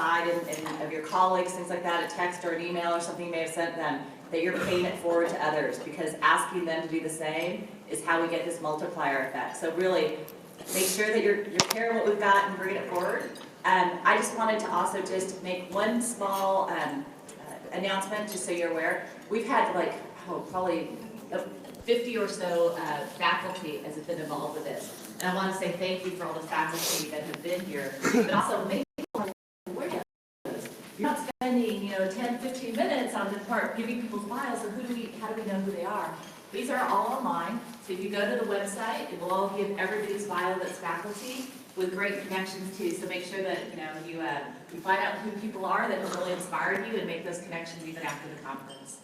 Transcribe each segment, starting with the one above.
aside and of your colleagues, things like that, a text or an email or something you may have sent them, that you're paying it forward to others, because asking them to do the same is how we get this multiplier effect. So really, make sure that you're carrying what we've got and bringing it forward. I just wanted to also just make one small announcement, just so you're aware. We've had like, probably 50 or so faculty has been involved with this. And I want to say thank you for all the faculty that have been here, but also make people aware of this. You're not spending, 10, 15 minutes on the part giving people's files, so how do we know who they are? These are all online, so if you go to the website, it will all give everybody's file that's faculty with great connections too. So make sure that you find out who people are that have really inspired you and make those connections even after the conference.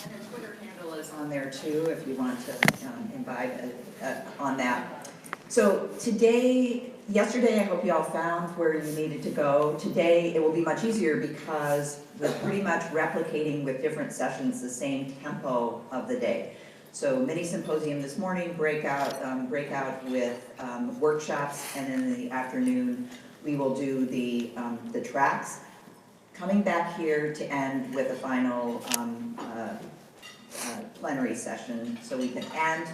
And their Twitter handle is on there too, if you want to invite on that. So yesterday I hope you all found where you needed to go. Today it will be much easier because we're pretty much replicating with different sessions the same tempo of the day. So mini symposium this morning, breakout with workshops, and then in the afternoon we will do the tracks. Coming back here to end with a final plenary session so we can end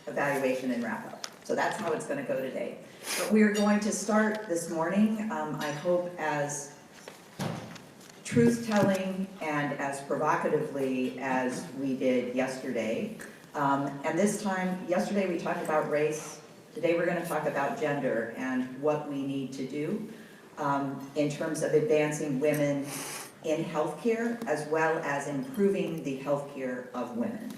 evaluation and wrap up. So that's how it's going to go today. But we're going to start this morning, I hope, as truth-telling and as provocatively as we did yesterday. And this time, yesterday we talked about race. Today we're going to talk about gender and what we need to do in terms of advancing women in healthcare, as well as improving the healthcare of women.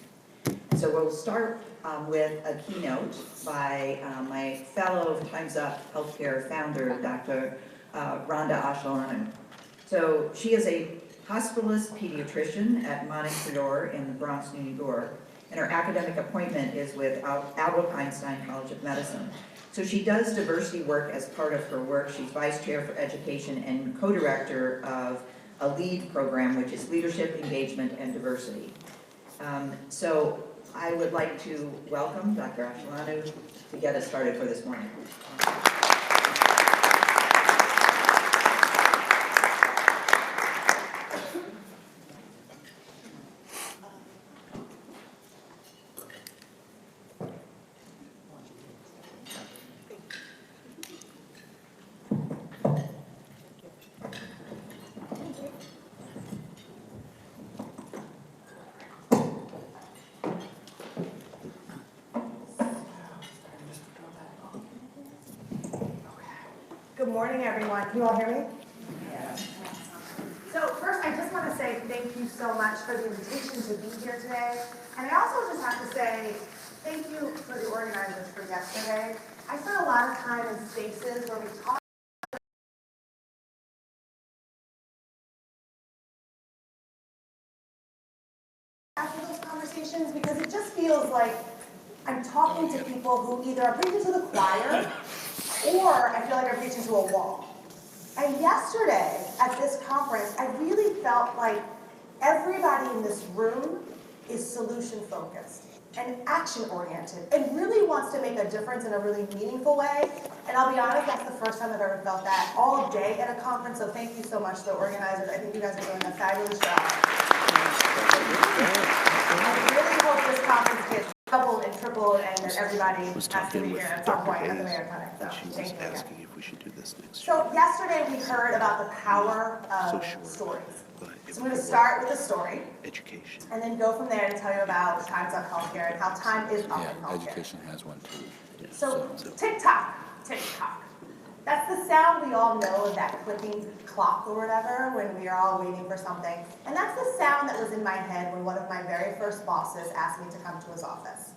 So we'll start with a keynote by my fellow Time's Up Healthcare founder, Dr. Rhonda Ashlanu. So she is a hospitalist pediatrician at Montefiore in the Bronx, New York, and her academic appointment is with Albert Einstein College of Medicine. So she does diversity work as part of her work. She's vice chair for education and co-director of a LEAD program, which is Leadership, Engagement, and Diversity. So I would like to welcome Dr. Ashlanu to get us started for this morning. Good morning, everyone. Can you all hear me? Yeah. So first, I just want to say thank you so much for the invitation to be here today. And I also just have to say thank you for the organizers for yesterday. I spent a lot of time in spaces where we talked after those conversations, because it just feels like I'm talking to people who either are preaching to the choir or I feel like I'm preaching to a wall. And yesterday at this conference, I really felt like everybody in this room is solution-focused and action-oriented and really wants to make a difference in a really meaningful way. And I'll be honest, that's the first time I've ever felt that all day at a conference, so thank you so much to the organizers. I think you guys are doing a fabulous job. I really hope this conference gets doubled and tripled and that everybody has to be here at some point at the Mayor Clinic. So thank you again. If we should do this next So yesterday we heard about the power of stories. So I'm going to start with a story education. and then go from there to tell you about Time's Up Healthcare and how time is up in healthcare. Education has one too. So tick-tock, tick-tock. That's the sound we all know of, that clicking clock or whatever when we are all waiting for something. And that's the sound that was in my head when one of my very first bosses asked me to come to his office.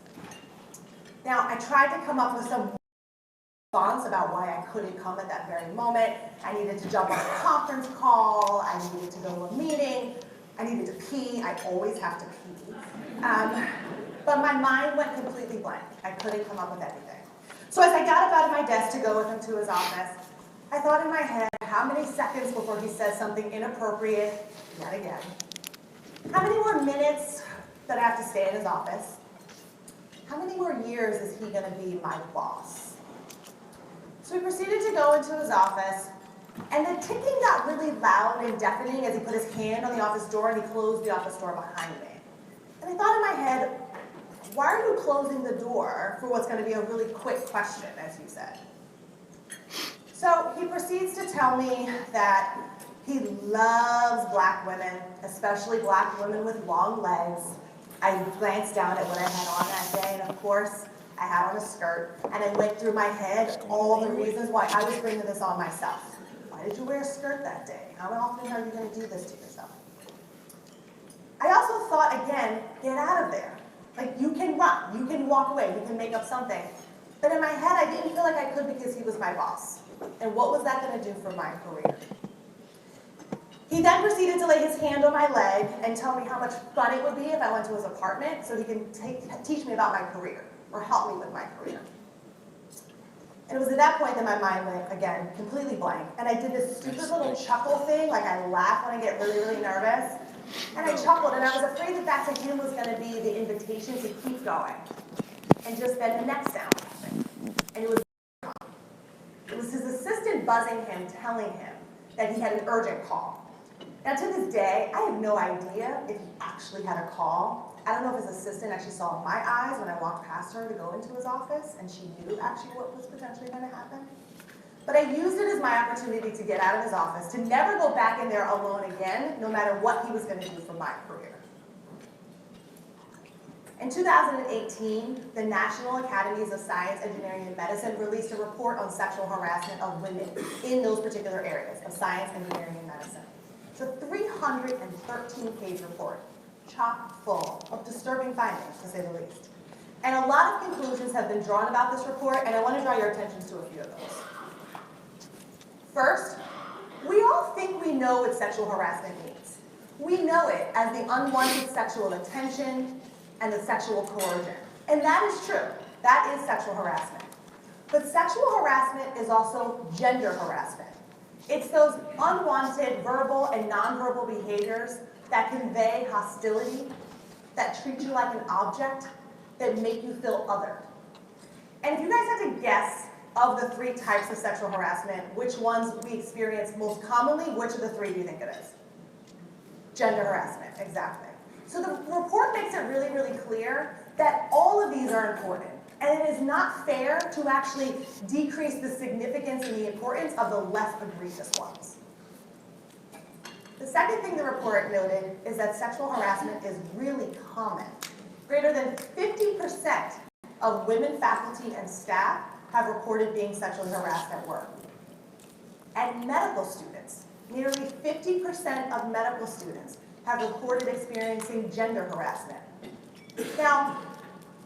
Now, I tried to come up with some response about why I couldn't come at that very moment. I needed to jump on a conference call. I needed to go to a meeting. I needed to pee. I always have to pee. But my mind went completely blank. I couldn't come up with anything. So as I got up out of my desk to go with him to his office, I thought in my head, how many seconds before he says something inappropriate yet again? How many more minutes that I have to stay in his office? How many more years is he going to be my boss? So we proceeded to go into his office, And the ticking got really loud and deafening as he put his hand on the office door and he closed the office door behind me. And I thought in my head, why are you closing the door for what's going to be a really quick question, as you said? So he proceeds to tell me that he loves black women, especially black women with long legs. I glanced down at what I had on that day, and of course, I had on a skirt, and it went through my head all the reasons why I was bringing this on myself. Why did you wear a skirt that day? How often are you going to do this to yourself? I also thought, again, get out of there. Like, you can run, you can walk away, you can make up something. But in my head, I didn't feel like I could because he was my boss. And what was that going to do for my career? He then proceeded to lay his hand on my leg and tell me how much fun it would be if I went to his apartment so he can teach me about my career or help me with my career. And it was at that point that my mind went, again, completely blank. And I did this stupid little chuckle thing, like I laugh when I get really, really nervous. And I chuckled, and I was afraid that that to him was going to be the invitation to keep going. And just then the next sound happened. And it was his assistant buzzing him, telling him that he had an urgent call. Now, to this day, I have no idea if he actually had a call. I don't know if his assistant actually saw my eyes when I walked past her to go into his office, and she knew actually what was potentially going to happen. But I used it as my opportunity to get out of his office, to never go back in there alone again, no matter what he was going to do for my career. In 2018, the National Academies of Science, Engineering, and Medicine released a report on sexual harassment of women in those particular areas of science, engineering, and medicine. It's a 313-page report, chock full of disturbing findings, to say the least. And a lot of conclusions have been drawn about this report, and I want to draw your attention to a few of those. First, we all think we know what sexual harassment means. We know it as the unwanted sexual attention and the sexual coercion. And that is true. That is sexual harassment. But sexual harassment is also gender harassment. It's those unwanted verbal and nonverbal behaviors that convey hostility, that treat you like an object, that make you feel othered. And if you guys had to guess of the 3 types of sexual harassment, which ones we experience most commonly, which of the 3 do you think it is? Gender harassment, exactly. So the report makes it really, really clear that all of these are important. And it is not fair to actually decrease the significance and the importance of the less egregious ones. The second thing the report noted is that sexual harassment is really common. Greater than 50% of women faculty and staff have reported being sexually harassed at work. And medical students, nearly 50% of medical students have reported experiencing gender harassment. Now,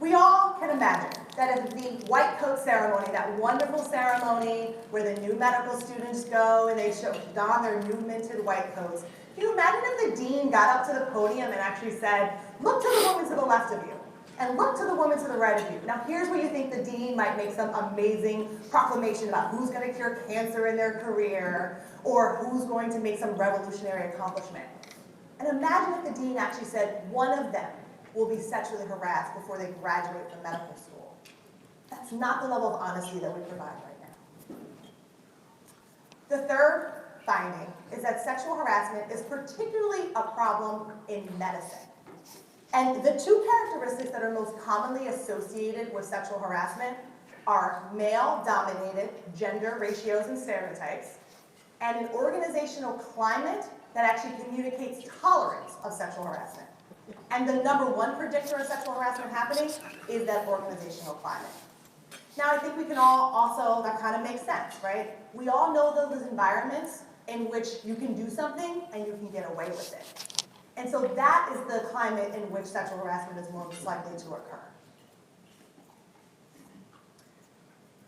we all can imagine that at the white coat ceremony, that wonderful ceremony where the new medical students go and they don their new minted white coats, can you imagine if the dean got up to the podium and actually said, look to the woman to the left of you, and look to the woman to the right of you. Now here's where you think the dean might make some amazing proclamation about who's going to cure cancer in their career, or who's going to make some revolutionary accomplishment. And imagine if the dean actually said one of them will be sexually harassed before they graduate from medical school. That's not the level of honesty that we provide right now. The third finding is that sexual harassment is particularly a problem in medicine. And the 2 characteristics that are most commonly associated with sexual harassment are male-dominated gender ratios and stereotypes, and an organizational climate that actually communicates tolerance of sexual harassment. And the #1 predictor of sexual harassment happening is that organizational climate. Now, I think we can all also, that kind of makes sense, right? We all know those environments in which you can do something and you can get away with it. And so that is the climate in which sexual harassment is most likely to occur.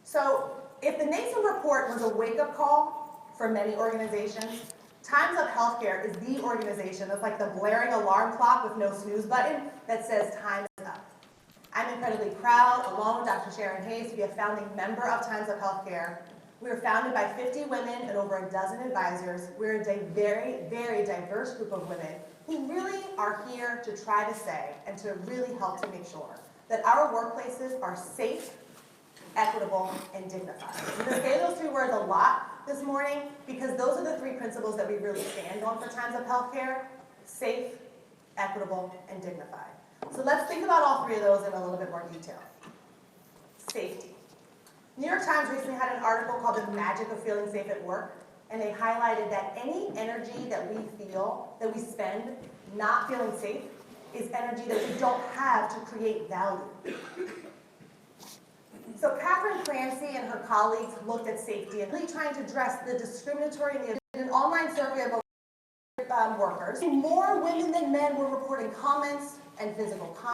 So if the NASM report was a wake-up call for many organizations, Times Up Healthcare is the organization that's like the blaring alarm clock with no snooze button that says time is up. I'm incredibly proud, along with Dr. Sharon Hayes, to be a founding member of Times Up Healthcare. We were founded by 50 women and over a dozen advisors. We're a very, very diverse group of women who really are here to try to say and to really help to make sure that our workplaces are safe, equitable, and dignified. I'm going to say those 3 words a lot. this morning because those are the three principles that we really stand on for times of healthcare: safe, equitable, and dignified. So let's think about all three of those in a little bit more detail. Safety. New York Times recently had an article called "The Magic of Feeling Safe at Work," and they highlighted that any energy that we feel, that we spend not feeling safe, is energy that we don't have to create value. So Catherine Clancy and her colleagues looked at safety and really trying to address the discriminatory and an online survey of workers. More women than men were reporting comments and physical contact.